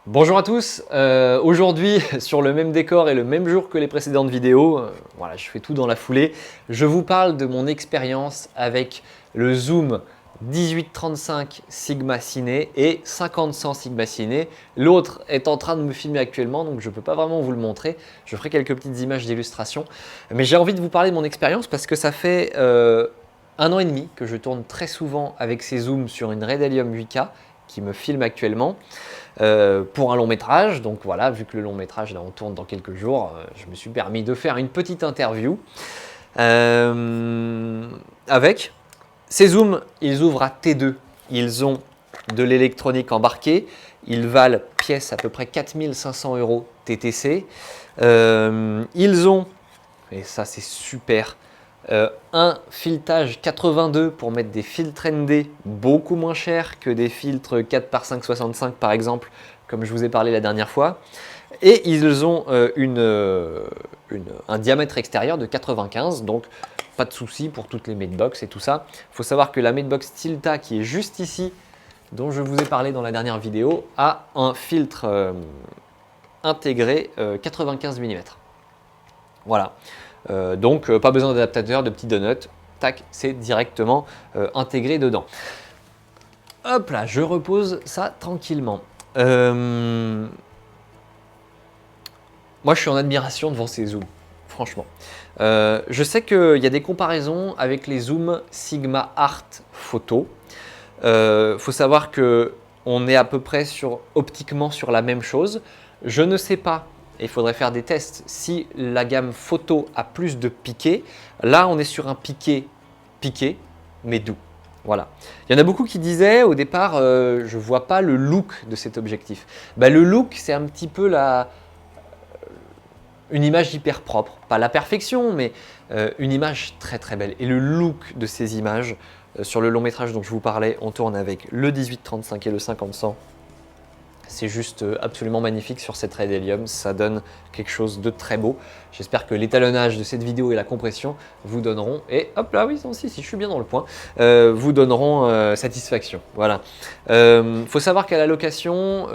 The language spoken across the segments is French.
Bonjour à tous, aujourd'hui sur le même décor et le même jour que les précédentes vidéos, voilà, je fais tout dans la foulée, je vous parle de mon expérience avec le zoom 18-35 Sigma Ciné et 50-100 Sigma Ciné. L'autre est en train de me filmer actuellement, donc je ne peux pas vraiment vous le montrer. Je ferai quelques petites images d'illustration, mais j'ai envie de vous parler de mon expérience parce que ça fait 1 an et demi que je tourne très souvent avec ces zooms sur une Red Helium 8K qui me filme actuellement. Pour un long métrage. Donc voilà, vu que le long métrage là on tourne dans quelques jours, je me suis permis de faire une petite interview avec ces zooms. Ils ouvrent à T2, ils ont de l'électronique embarquée, ils valent pièce à peu près 4500 € TTC. Ils ont, et ça c'est super, un filetage 82 pour mettre des filtres ND beaucoup moins chers que des filtres 4x565 par exemple, comme je vous ai parlé la dernière fois. Et ils ont un diamètre extérieur de 95, donc pas de souci pour toutes les matebox et tout ça. Il faut savoir que la matebox Tilta qui est juste ici, dont je vous ai parlé dans la dernière vidéo, a un filtre intégré 95 mm. Voilà. Donc pas besoin d'adaptateur, de petits donuts, tac, c'est directement intégré dedans. Hop là, je repose ça tranquillement. Moi je suis en admiration devant ces zooms, franchement. Je sais qu'il y a des comparaisons avec les zooms Sigma Art Photo. Faut savoir que on est à peu près optiquement sur la même chose. Je ne sais pas, et il faudrait faire des tests, si la gamme photo a plus de piqué. Là, on est sur un piqué, mais doux. Voilà. Il y en a beaucoup qui disaient au départ, je ne vois pas le look de cet objectif. Bah, le look, c'est un petit peu une image hyper propre. Pas la perfection, mais une image très très belle. Et le look de ces images, sur le long métrage dont je vous parlais, on tourne avec le 18-35 et le 50-100. C'est juste absolument magnifique sur cette Red Helium, ça donne quelque chose de très beau. J'espère que l'étalonnage de cette vidéo et la compression vous donneront, et hop là, oui, si je suis bien dans le point, vous donneront satisfaction. Voilà. Faut savoir qu'à la location,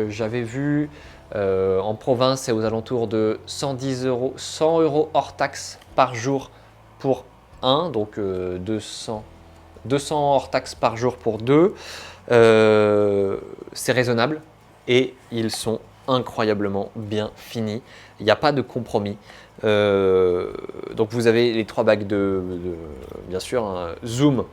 j'avais vu en province, c'est aux alentours de 110 €, 100 € hors taxe par jour pour un, donc 200 hors taxe par jour pour deux. C'est raisonnable. Et ils sont incroyablement bien finis. Il n'y a pas de compromis. Donc vous avez les 3 bagues bien sûr, un zoom,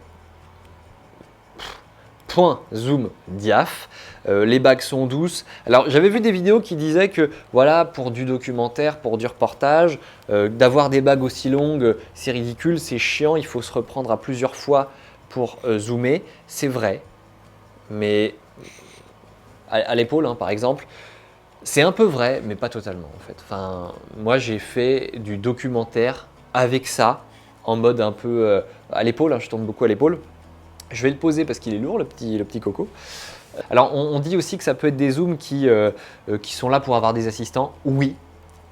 point zoom diaph. Les bagues sont douces. Alors j'avais vu des vidéos qui disaient que voilà, pour du documentaire, pour du reportage, d'avoir des bagues aussi longues, c'est ridicule, c'est chiant, il faut se reprendre à plusieurs fois pour zoomer. C'est vrai, mais à l'épaule, hein, par exemple, c'est un peu vrai, mais pas totalement en fait. Enfin, moi j'ai fait du documentaire avec ça, en mode un peu à l'épaule, hein, je tourne beaucoup à l'épaule. Je vais le poser parce qu'il est lourd, le petit coco. Alors on dit aussi que ça peut être des zooms qui sont là pour avoir des assistants. Oui,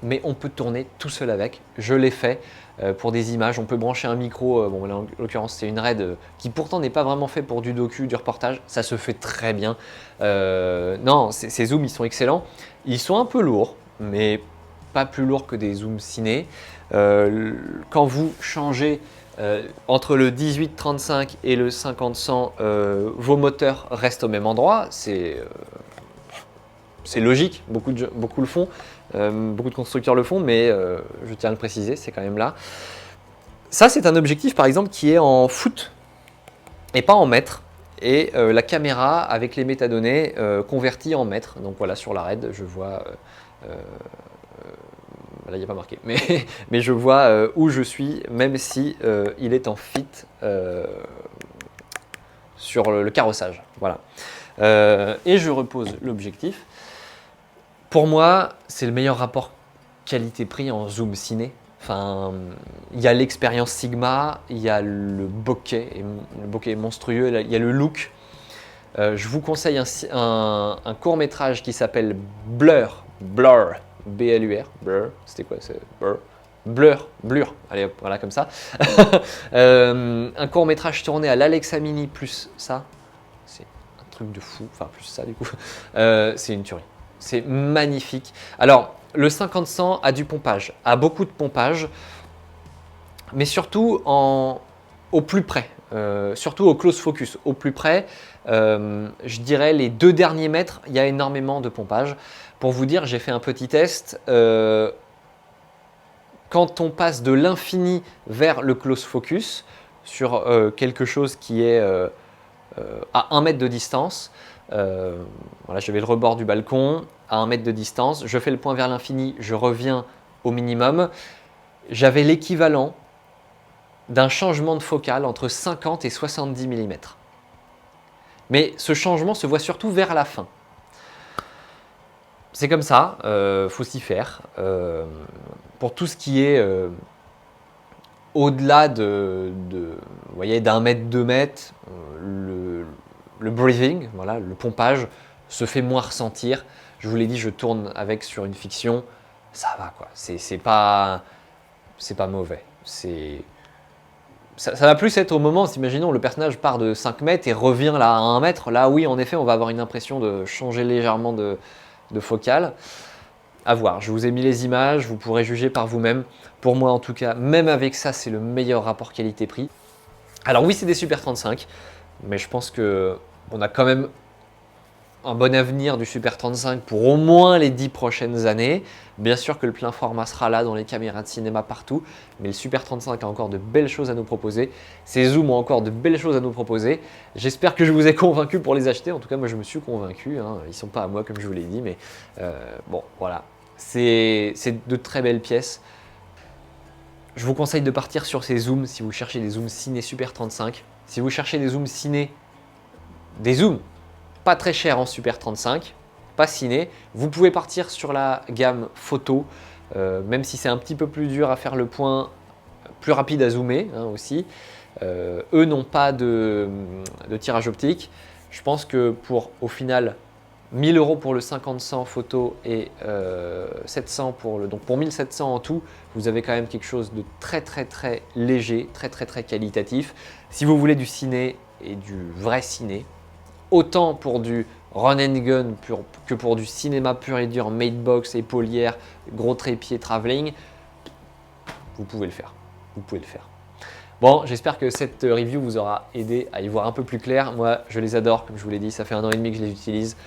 mais on peut tourner tout seul avec. Je l'ai fait pour des images. On peut brancher un micro. Bon, là, en l'occurrence, c'est une RED qui pourtant n'est pas vraiment fait pour du docu, du reportage. Ça se fait très bien. Non, ces zooms, ils sont excellents. Ils sont un peu lourds, mais pas plus lourds que des zooms ciné. Quand vous changez entre le 18-35 et le 50-100, vos moteurs restent au même endroit. C'est logique, beaucoup le font. Beaucoup de constructeurs le font, mais je tiens à le préciser, c'est quand même là. Ça, c'est un objectif, par exemple, qui est en foot et pas en mètres. Et la caméra, avec les métadonnées, convertit en mètres. Donc voilà, sur la RED, je vois... là, il n'y a pas marqué, mais je vois où je suis, même si il est en fit sur le carrossage. Voilà. Et je repose l'objectif. Pour moi, c'est le meilleur rapport qualité-prix en zoom ciné. Enfin, il y a l'expérience Sigma, il y a le bokeh est monstrueux, il y a le look. Je vous conseille un court-métrage qui s'appelle Blur, B-L-U-R, Blur, c'était quoi? Blur, allez hop, voilà comme ça. Un court-métrage tourné à l'Alexa Mini plus ça, c'est un truc de fou, enfin plus ça du coup, c'est une tuerie. C'est magnifique. Alors, le 50-100 a du pompage, a beaucoup de pompage, mais surtout au plus près, surtout au close focus. Au plus près, je dirais les 2 derniers mètres, il y a énormément de pompage. Pour vous dire, j'ai fait un petit test. Quand on passe de l'infini vers le close focus, sur quelque chose qui est à 1 mètre de distance, voilà, j'avais le rebord du balcon, à 1 mètre de distance, je fais le point vers l'infini, je reviens au minimum. J'avais l'équivalent d'un changement de focale entre 50 et 70 mm. Mais ce changement se voit surtout vers la fin. C'est comme ça, faut s'y faire. Pour tout ce qui est au-delà vous voyez, d'1 mètre, 2 mètres, le breathing, voilà, le pompage se fait moins ressentir. Je vous l'ai dit, je tourne avec sur une fiction, ça va quoi. C'est pas mauvais. Ça va plus être au moment, imaginons le personnage part de 5 mètres et revient là à 1 mètre. Là oui, en effet, on va avoir une impression de changer légèrement de focale. À voir, je vous ai mis les images, vous pourrez juger par vous-même. Pour moi en tout cas, même avec ça, c'est le meilleur rapport qualité-prix. Alors oui, c'est des Super 35, mais je pense qu'on a quand même un bon avenir du Super 35 pour au moins les 10 prochaines années. Bien sûr que le plein format sera là dans les caméras de cinéma partout, mais le Super 35 a encore de belles choses à nous proposer. Ces zooms ont encore de belles choses à nous proposer. J'espère que je vous ai convaincu pour les acheter. En tout cas, moi je me suis convaincu. Hein. Ils ne sont pas à moi comme je vous l'ai dit, mais bon, voilà. C'est de très belles pièces. Je vous conseille de partir sur ces zooms si vous cherchez des zooms ciné Super 35. Si vous cherchez des zooms ciné, des zooms pas très chers en Super 35, pas ciné, vous pouvez partir sur la gamme photo, même si c'est un petit peu plus dur à faire le point, plus rapide à zoomer hein, aussi. Eux n'ont pas de tirage optique. Je pense que pour au final 1000 € pour le 50-100 photo et 700 donc pour 1700 en tout, vous avez quand même quelque chose de très léger, très qualitatif. Si vous voulez du ciné et du vrai ciné, autant pour du run and gun que pour du cinéma pur et dur, made box, épaulière, gros trépied, travelling, vous pouvez le faire. Vous pouvez le faire. Bon, j'espère que cette review vous aura aidé à y voir un peu plus clair. Moi, je les adore, comme je vous l'ai dit, ça fait 1 an et demi que je les utilise.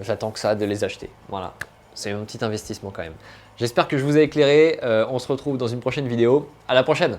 J'attends que ça de les acheter. Voilà, c'est un petit investissement quand même. J'espère que je vous ai éclairé. On se retrouve dans une prochaine vidéo. À la prochaine!